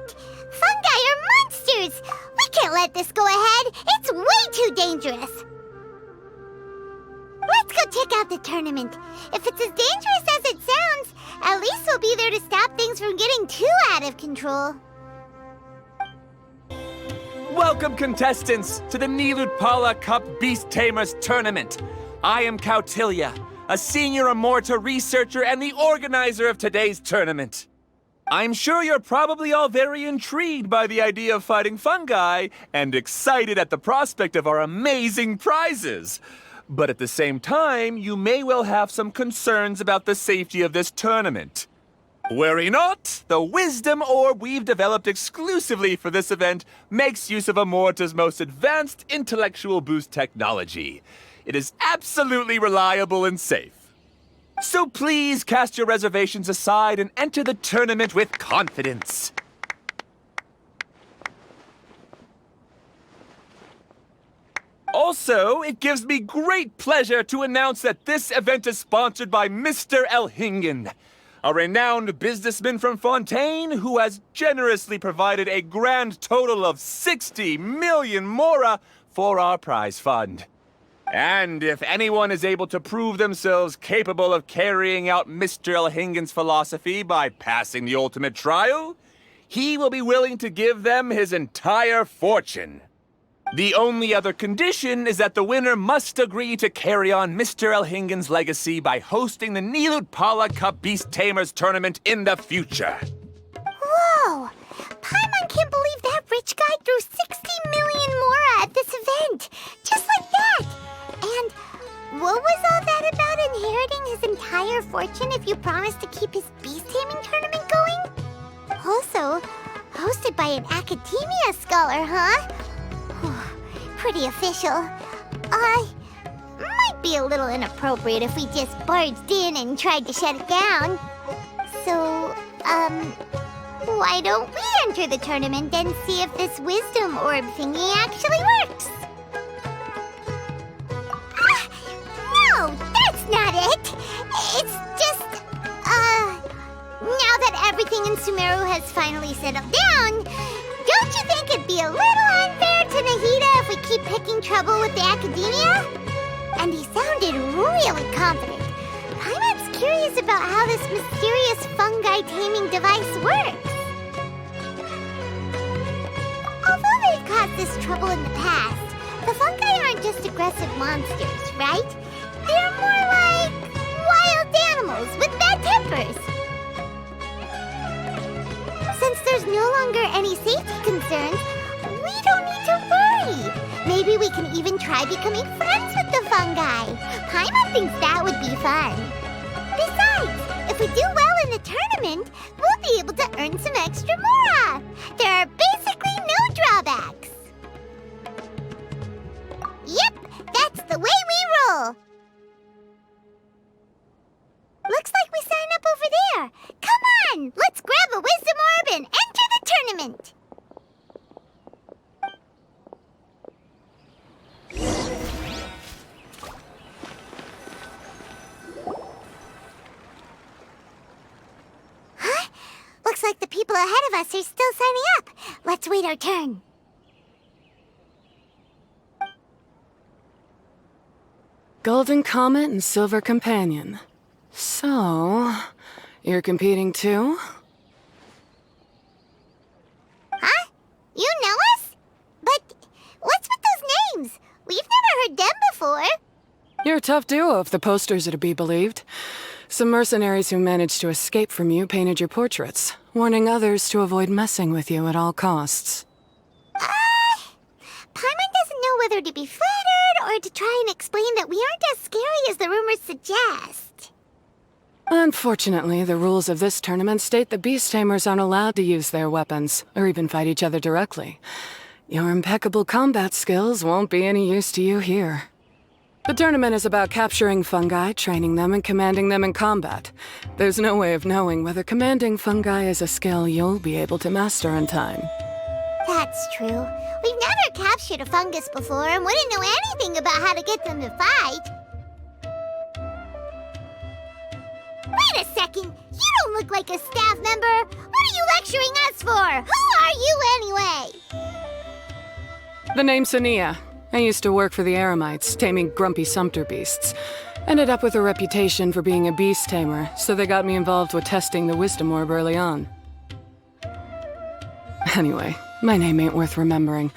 right! Fungi are monsters! We can't let this go ahead! It's way too dangerous! Let's go check out the tournament. If it's as dangerous as it sounds, at least we'll be there to stop things from getting too out of control. Welcome, contestants, to the Nilutpala Cup Beast Tamers Tournament. I am Cautilia, a senior Amorta researcher and the organizer of today's tournament. I'm sure you're probably all very intrigued by the idea of fighting fungi and excited at the prospect of our amazing prizes. But at the same time, you may well have some concerns about the safety of this tournament. Worry not! The wisdom orb we've developed exclusively for this event makes use of Amorta's most advanced intellectual boost technology. It is absolutely reliable and safe. So please cast your reservations aside and enter the tournament with confidence. Also, it gives me great pleasure to announce that this event is sponsored by Mr. Elhingen, a renowned businessman from Fontaine who has generously provided a grand total of 60 million mora for our prize fund. And if anyone is able to prove themselves capable of carrying out Mr. Elhingen's philosophy by passing the ultimate trial, he will be willing to give them his entire fortune. The only other condition is that the winner must agree to carry on Mr. Elhingen's legacy by hosting the Nilutpala Cup Beast Tamers Tournament in the future. Whoa! Paimon can't believe that rich guy threw 60 million mora at this event! Just like that! And what was all that about inheriting his entire fortune if you promise to keep his beast taming tournament going? Also, hosted by an academia scholar, huh? Pretty official. Might be a little inappropriate if we just barged in and tried to shut it down. So, why don't we enter the tournament and see if this wisdom orb thingy actually works? No, that's not it! It's just, now that everything in Sumeru has finally settled down, don't you think it'd be a little unfair to Nahida if we keep picking trouble with the academia? And he sounded really confident. Paimon's curious about how this mysterious fungi taming device works. Although they've caused this trouble in the past, the fungi aren't just aggressive monsters, right? They're more like wild animals with bad tempers. Since there's no longer any safety concerns, we don't need to worry. Maybe we can even try becoming friends with the fungi. Paimon thinks that would be fun. Besides, if we do well in the tournament, we'll be able to earn some extra mora. There are basically no drawbacks. Yep, that's the way we roll. Looks like we sign up over there. Come on, let's grab a wisdom orb and enter the tournament. Huh? Looks like the people ahead of us are still signing up. Let's wait our turn. Golden Comet and Silver Companion. So, you're competing too? Huh? You know us? But what's with those names? We've never heard them before. You're a tough duo if the posters are to be believed. Some mercenaries who managed to escape from you painted your portraits, warning others to avoid messing with you at all costs. Paimon doesn't know whether to be flattered or to try and explain that we aren't as scary as the rumors suggest. Unfortunately, the rules of this tournament state the beast tamers aren't allowed to use their weapons, or even fight each other directly. Your impeccable combat skills won't be any use to you here. The tournament is about capturing fungi, training them, and commanding them in combat. There's no way of knowing whether commanding fungi is a skill you'll be able to master in time. That's true. We've never captured a fungus before and wouldn't know anything about how to get them to fight. Wait a second! You don't look like a staff member! What are you lecturing us for? Who The name's Sania. I used to work for the Eremites, taming grumpy sumpter beasts. Ended up with a reputation for being a beast tamer, so they got me involved with testing the wisdom orb early on. Anyway, my name ain't worth remembering.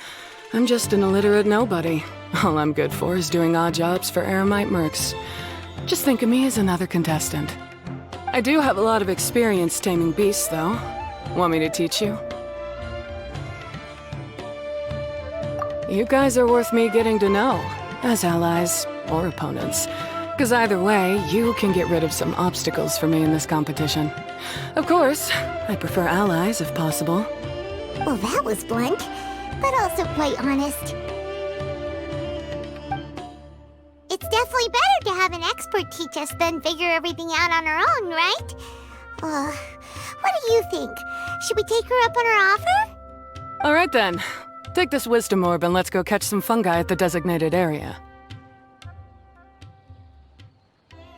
I'm just an illiterate nobody. All I'm good for is doing odd jobs for Eremite mercs. Just think of me as another contestant. I do have a lot of experience taming beasts, though. Want me to teach you? You guys are worth me getting to know, as allies or opponents. Because either way, you can get rid of some obstacles for me in this competition. Of course, I prefer allies if possible. Well, that was blunt, but also quite honest. It's definitely better to have an expert teach us than figure everything out on our own, right? What do you think? Should we take her up on her offer? All right then. Take this wisdom orb and let's go catch some fungi at the designated area.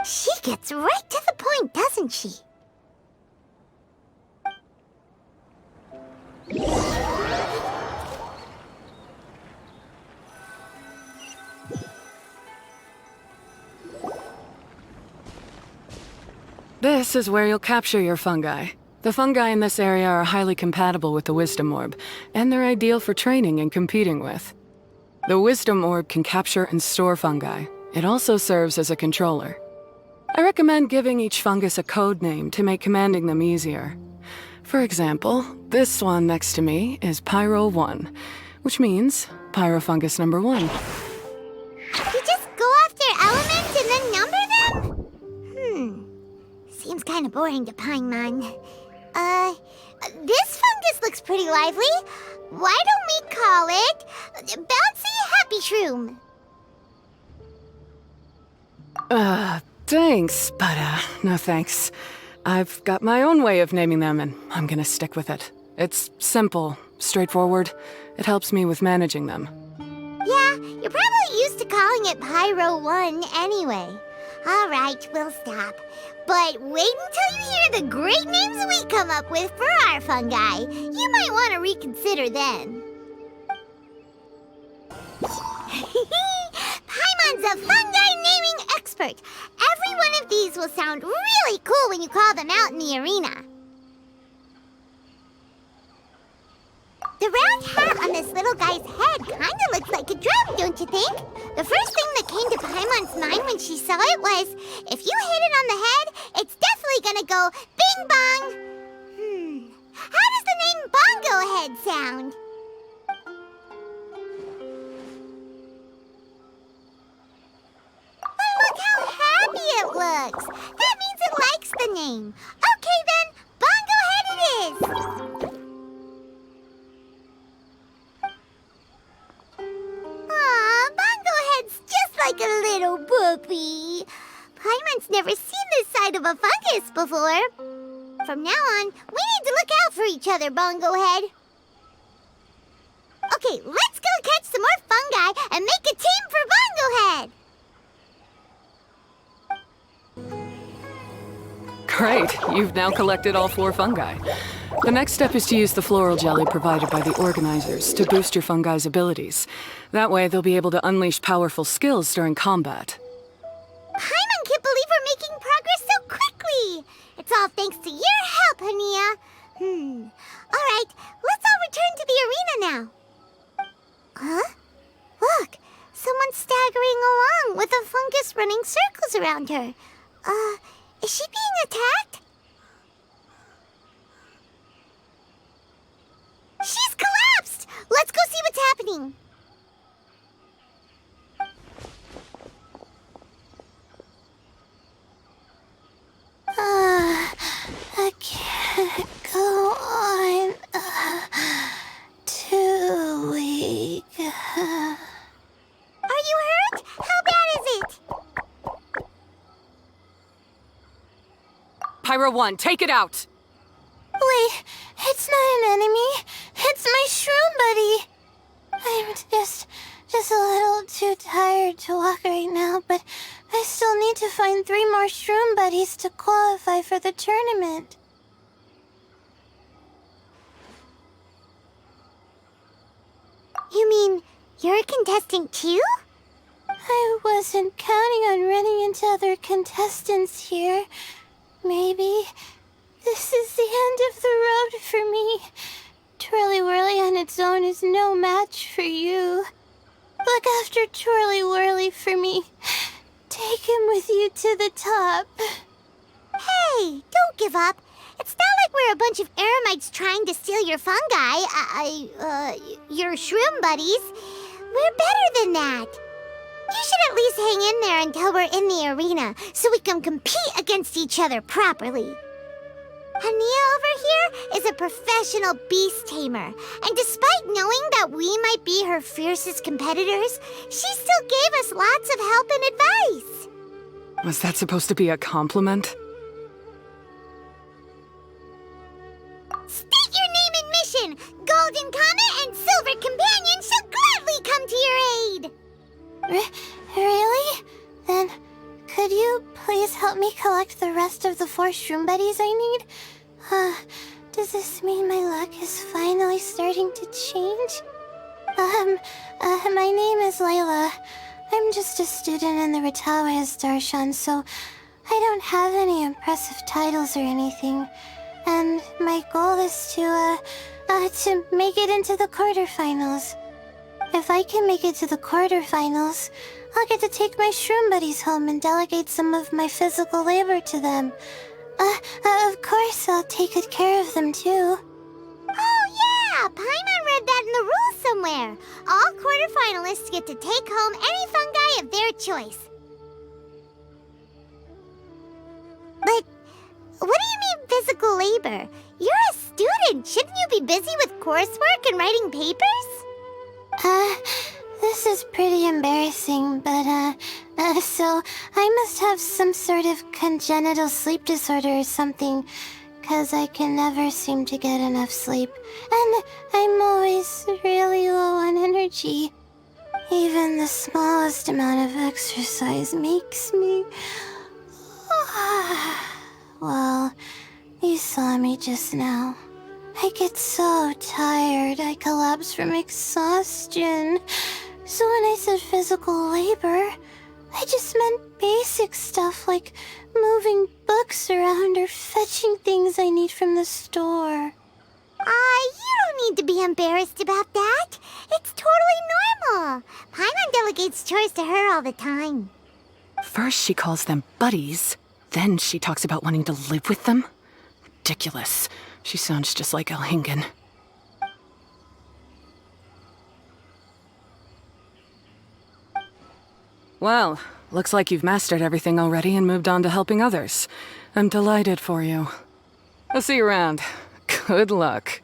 She gets right to the point, doesn't she? This is where you'll capture your fungi. The fungi in this area are highly compatible with the wisdom orb, and they're ideal for training and competing with. The wisdom orb can capture and store fungi. It also serves as a controller. I recommend giving each fungus a code name to make commanding them easier. For example, this one next to me is Pyro 1, which means Pyrofungus number 1. You just go after elements and then number them? Seems kind of boring to Paimon. This fungus looks pretty lively. Why don't we call it Bouncy Happy Shroom? Thanks, but no thanks. I've got my own way of naming them, and I'm gonna stick with it. It's simple, straightforward. It helps me with managing them. Yeah, you're probably used to calling it Pyro 1 anyway. All right, we'll stop. But wait until you hear the great names we come up with for our fungi. You might want to reconsider then. Paimon's a fungi naming expert. Every one of these will sound really cool when you call them out in the arena. The round hat on this little guy's head kinda looks like a drum, don't you think? The first thing that came to Paimon's mind when she saw it was, if you hit it on the head, it's definitely gonna go bing bong. How does the name Bongo Head sound? But look how happy it looks. That means it likes the name. Okay then, Bongo Head it is. Aw, Bongo Head's just like a little puppy. Paimon's never seen this side of a fungus before. From now on, we need to look out for each other, Bongo Head. Okay, let's go catch some more fungi and make a team for Bongo Head. Great, you've now collected all 4 fungi. The next step is to use the floral jelly provided by the organizers to boost your fungi's abilities. That way, they'll be able to unleash powerful skills during combat. Paimon can't believe we're making progress so quickly. It's all thanks to your help, Hania. All right, let's all return to the arena now. Huh? Look, someone's staggering along with a fungus running circles around her. Is she being attacked? She's collapsed! Let's go see what's happening. I can't go on too weak. Are you hurt? How bad is it? Pyro 1, take it out! Wait, it's not an enemy. It's my shroom buddy. I'm just a little too tired to walk right now, but I still need to find 3 more shroom buddies to qualify for the tournament. You mean You're a contestant too? I wasn't counting on running into other contestants here. Maybe this is the end of the road for me. Twirly Whirly on its own is no match for you. Look after Twirly Whirly for me. Take him with you to the top. Hey, don't give up. It's not like we're a bunch of eremites trying to steal your fungi. Your shroom buddies. We're better than that. You should at least hang in there until we're in the arena, so we can compete against each other properly. Hania over here is a professional beast tamer, and despite knowing that we might be her fiercest competitors, she still gave us lots of help and advice. Was that supposed to be a compliment? State your name and mission! Golden Comet and Silver Companion shall gladly come to your aid! Really? Then, could you please help me collect the rest of the 4 shroom buddies I need? Does this mean my luck is finally starting to change? My name is Layla. I'm just a student in the Ratawe Darshan, so I don't have any impressive titles or anything. And my goal is to make it into the quarterfinals. If I can make it to the quarterfinals, I'll get to take my shroom buddies home and delegate some of my physical labor to them. Of course, I'll take good care of them too. Oh yeah! Paimon read that in the rules somewhere. All quarterfinalists get to take home any fungi of their choice. But what do you mean physical labor? You're a student. Shouldn't you be busy with coursework and writing papers? This is pretty embarrassing, but, so I must have some sort of congenital sleep disorder or something, 'cause I can never seem to get enough sleep, and I'm always really low on energy. Even the smallest amount of exercise makes me... Well, you saw me just now. I get so tired, I collapse from exhaustion. So when I said physical labor, I just meant basic stuff like moving books around or fetching things I need from the store. You don't need to be embarrassed about that. It's totally normal. Paimon delegates chores to her all the time. First she calls them buddies, then she talks about wanting to live with them? Ridiculous. She sounds just like Elhingen. Well, looks like you've mastered everything already and moved on to helping others. I'm delighted for you. I'll see you around. Good luck.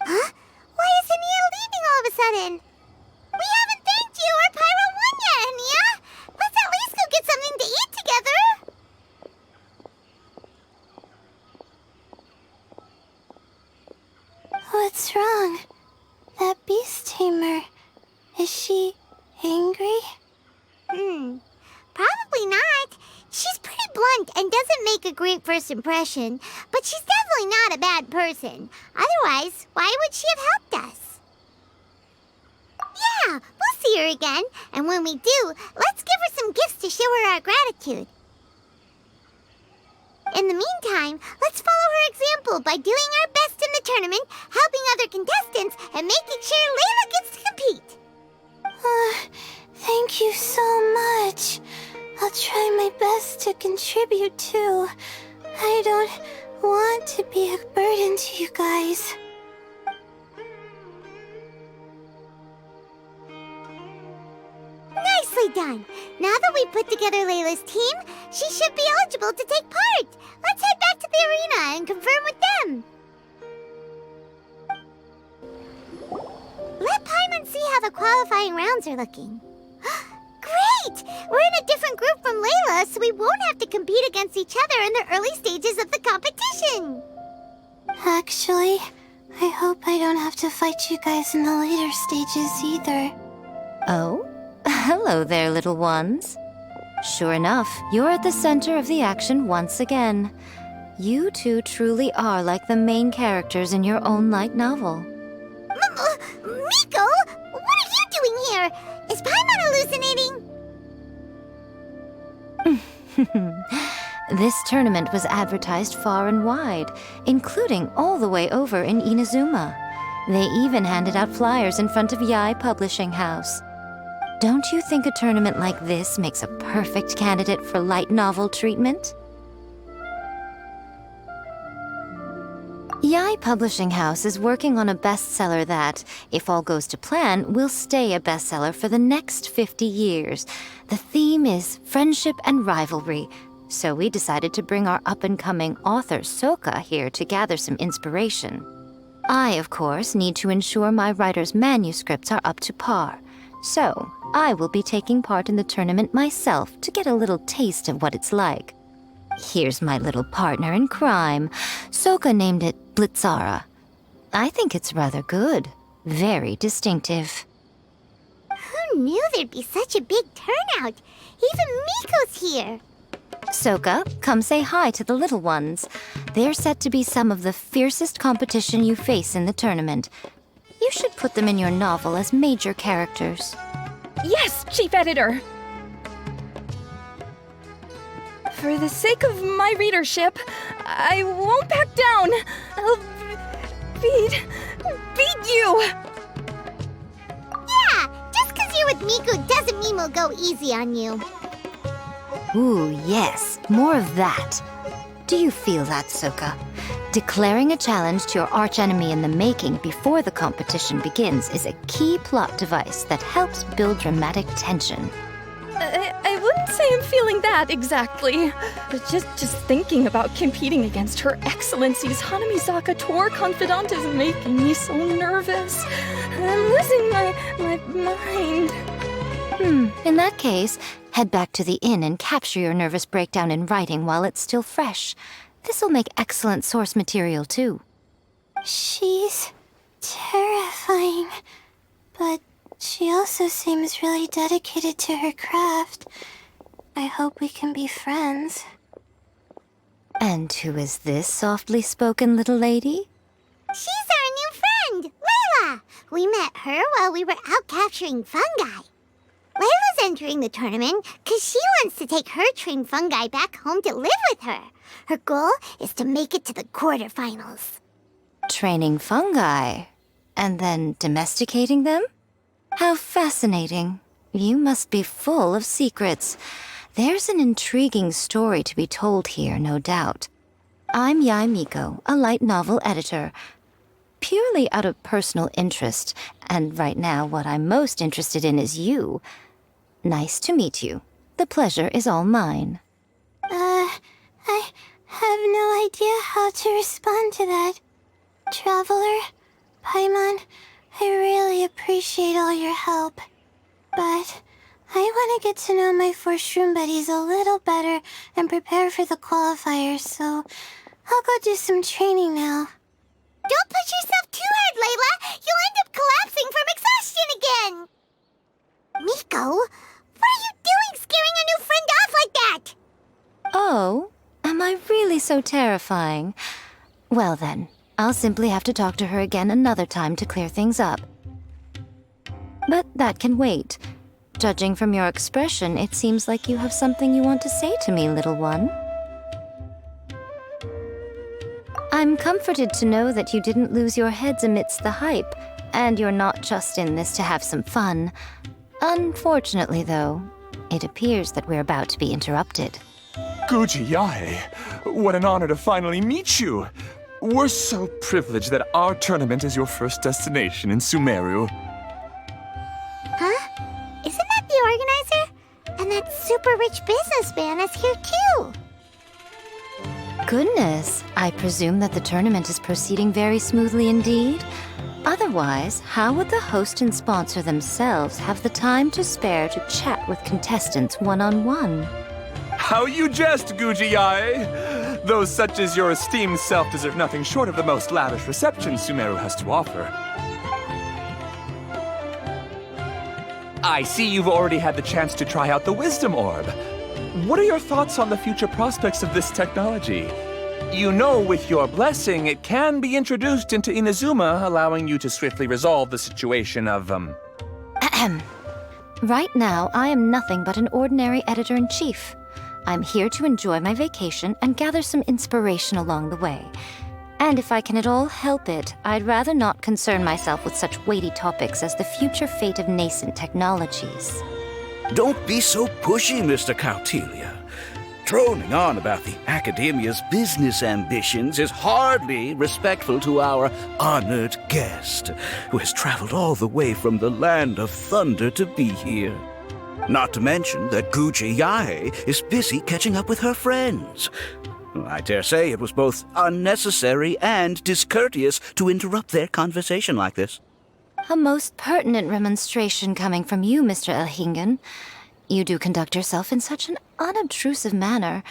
Huh? Why is Hania leaving all of a sudden? We haven't thanked you or Pyro won yet, Hania! Let's at least go get something to eat together! What's wrong? That beast tamer, is she angry? Probably not. She's pretty blunt and doesn't make a great first impression, but she's definitely not a bad person. Otherwise, why would she have helped us? Yeah, we'll see her again, and when we do, let's give her some gifts to show her our gratitude. In the meantime, let's follow her example by doing our best in the tournament, helping other contestants, and making sure Layla gets to compete. Thank you so much. I'll try my best to contribute too. I don't want to be a burden to you guys. Nicely done. Now that we put together Layla's team, she should be eligible to take part. Let's head back to the arena and confirm with them. Let Paimon see how the qualifying rounds are looking. Great! We're in a different group from Layla, so we won't have to compete against each other in the early stages of the competition. Actually, I hope I don't have to fight you guys in the later stages either. Oh? Hello there, little ones. Sure enough, you're at the center of the action once again. You two truly are like the main characters in your own light novel. Miko, what are you doing here. Is Paimon hallucinating? This tournament was advertised far and wide, including all the way over in Inazuma. They even handed out flyers in front of Yai Publishing House. Don't you think a tournament like this makes a perfect candidate for light novel treatment? Yai Publishing House is working on a bestseller that, if all goes to plan, will stay a bestseller for the next 50 years. The theme is friendship and rivalry, so we decided to bring our up-and-coming author Soka here to gather some inspiration. I, of course, need to ensure my writer's manuscripts are up to par, so I will be taking part in the tournament myself to get a little taste of what it's like. Here's my little partner in crime. Soka named it Blitzara. I think it's rather good. Very distinctive. Who knew there'd be such a big turnout? Even Miko's here. Soka, come say hi to the little ones. They're set to be some of the fiercest competition you face in the tournament. You should put them in your novel as major characters. Yes, Chief Editor! For the sake of my readership, I won't back down. I'll beat you! Yeah, just 'cause you're with Miko doesn't mean we'll go easy on you. Ooh, yes, more of that. Do you feel that, Soka? Declaring a challenge to your archenemy in the making before the competition begins is a key plot device that helps build dramatic tension. I wouldn't say I'm feeling that exactly. But just thinking about competing against Her Excellency's Hanamizaka tour confidant is making me so nervous. I'm losing my mind. In that case, head back to the inn and capture your nervous breakdown in writing while it's still fresh. This'll make excellent source material, too. She's terrifying, but she also seems really dedicated to her craft. I hope we can be friends. And who is this softly spoken little lady? She's our new friend, Layla. We met her while we were out capturing fungi. Layla's entering the tournament because she wants to take her trained fungi back home to live with her. Her goal is to make it to the quarterfinals. Training fungi, and then domesticating them? How fascinating. You must be full of secrets. There's an intriguing story to be told here, no doubt. I'm Yai Miko, a light novel editor. Purely out of personal interest, and right now what I'm most interested in is you. Nice to meet you. The pleasure is all mine. I have no idea how to respond to that. Traveler, Paimon, I really appreciate all your help. But I want to get to know my 4 shroom buddies a little better and prepare for the qualifiers, so I'll go do some training now. Don't push yourself too hard, Layla. You'll end up collapsing from exhaustion again. Miko, what are you doing scaring a new friend off like that? Oh, am I really so terrifying? Well then, I'll simply have to talk to her again another time to clear things up. But that can wait. Judging from your expression, it seems like you have something you want to say to me, little one. I'm comforted to know that you didn't lose your heads amidst the hype, and you're not just in this to have some fun. Unfortunately, though, it appears that we're about to be interrupted. Guji Yai, what an honor to finally meet you. We're so privileged that our tournament is your first destination in Sumeru. Huh? Isn't that the organizer? And that super rich businessman is here too. Goodness, I presume that the tournament is proceeding very smoothly indeed. Otherwise, how would the host and sponsor themselves have the time to spare to chat with contestants one-on-one? How you jest, Guji Yai! Those such as your esteemed self deserve nothing short of the most lavish reception Sumeru has to offer. I see you've already had the chance to try out the Wisdom Orb. What are your thoughts on the future prospects of this technology? You know, with your blessing, it can be introduced into Inazuma, allowing you to swiftly resolve the situation of, Right now, I am nothing but an ordinary editor-in-chief. I'm here to enjoy my vacation and gather some inspiration along the way. And if I can at all help it, I'd rather not concern myself with such weighty topics as the future fate of nascent technologies. Don't be so pushy, Mr. Cautelia. Droning on about the Academia's business ambitions is hardly respectful to our honored guest, who has traveled all the way from the land of thunder to be here. Not to mention that Guji Yae is busy catching up with her friends. I dare say it was both unnecessary and discourteous to interrupt their conversation like this. A most pertinent remonstration coming from you, Mr. Elhingen. You do conduct yourself in such an unobtrusive manner,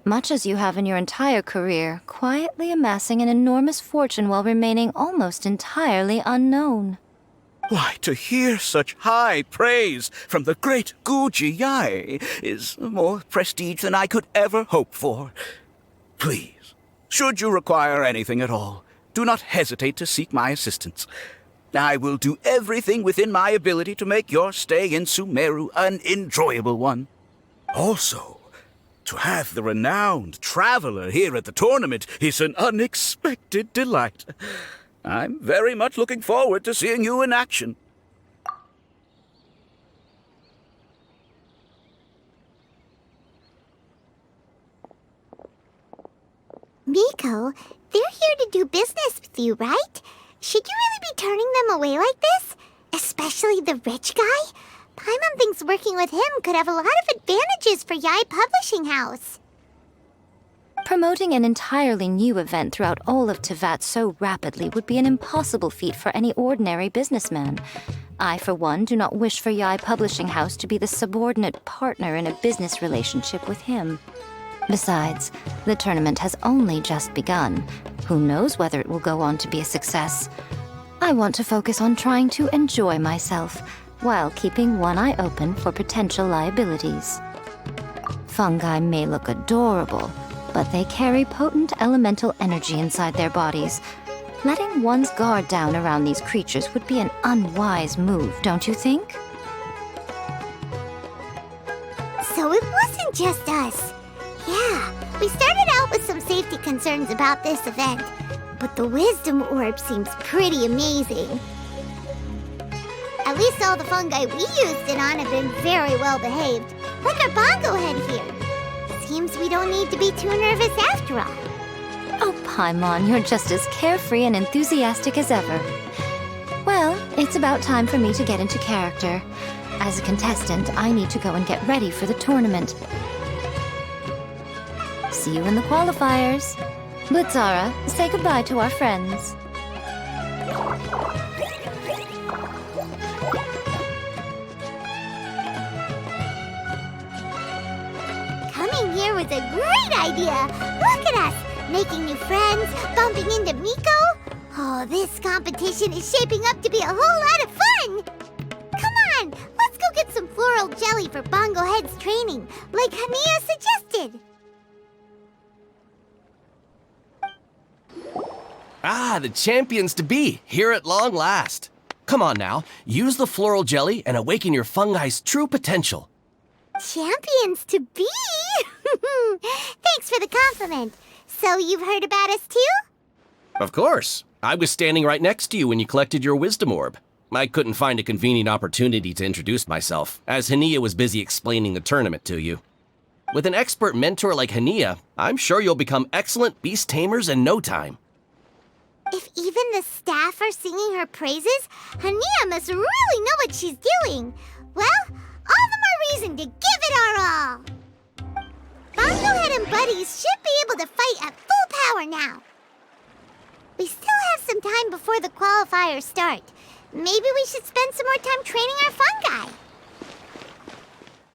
much as you have in your entire career, quietly amassing an enormous fortune while remaining almost entirely unknown. Why, to hear such high praise from the great Guji Yae is more prestige than I could ever hope for. Please, should you require anything at all, do not hesitate to seek my assistance. I will do everything within my ability to make your stay in Sumeru an enjoyable one. Also, to have the renowned traveler here at the tournament is an unexpected delight. I'm very much looking forward to seeing you in action. Miko, they're here to do business with you, right? Should you really be turning them away like this? Especially the rich guy? Paimon thinks working with him could have a lot of advantages for Yae Publishing House. Promoting an entirely new event throughout all of Teyvat so rapidly would be an impossible feat for any ordinary businessman. I, for one, do not wish for Yae Publishing House to be the subordinate partner in a business relationship with him. Besides, the tournament has only just begun. Who knows whether it will go on to be a success? I want to focus on trying to enjoy myself, while keeping one eye open for potential liabilities. Fungi may look adorable, but they carry potent elemental energy inside their bodies. Letting one's guard down around these creatures would be an unwise move, don't you think? So it wasn't just us. Yeah, we started out with some safety concerns about this event, but the wisdom orb seems pretty amazing. At least all the fungi we used it on have been very well behaved, like our bongo head here. Seems we don't need to be too nervous after all. Oh, Paimon, you're just as carefree and enthusiastic as ever. Well, it's about time for me to get into character. As a contestant, I need to go and get ready for the tournament. See you in the qualifiers. Blitzara, say goodbye to our friends. Coming here was a great idea. Look at us, making new friends, bumping into Miko. Oh, this competition is shaping up to be a whole lot of fun. Come on, let's go get some floral jelly for Bongo Head's training, like Hania suggested. Ah, the champions to be, here at long last. Come on now, use the floral jelly and awaken your fungi's true potential. Champions to be? Thanks for the compliment. So you've heard about us too? Of course. I was standing right next to you when you collected your wisdom orb. I couldn't find a convenient opportunity to introduce myself, as Hania was busy explaining the tournament to you. With an expert mentor like Hania, I'm sure you'll become excellent beast tamers in no time. If even the staff are singing her praises, Hania must really know what she's doing. Well, all the more reason to give it our all. Bongo Head and buddies should be able to fight at full power now. We still have some time before the qualifiers start. Maybe we should spend some more time training our fungi.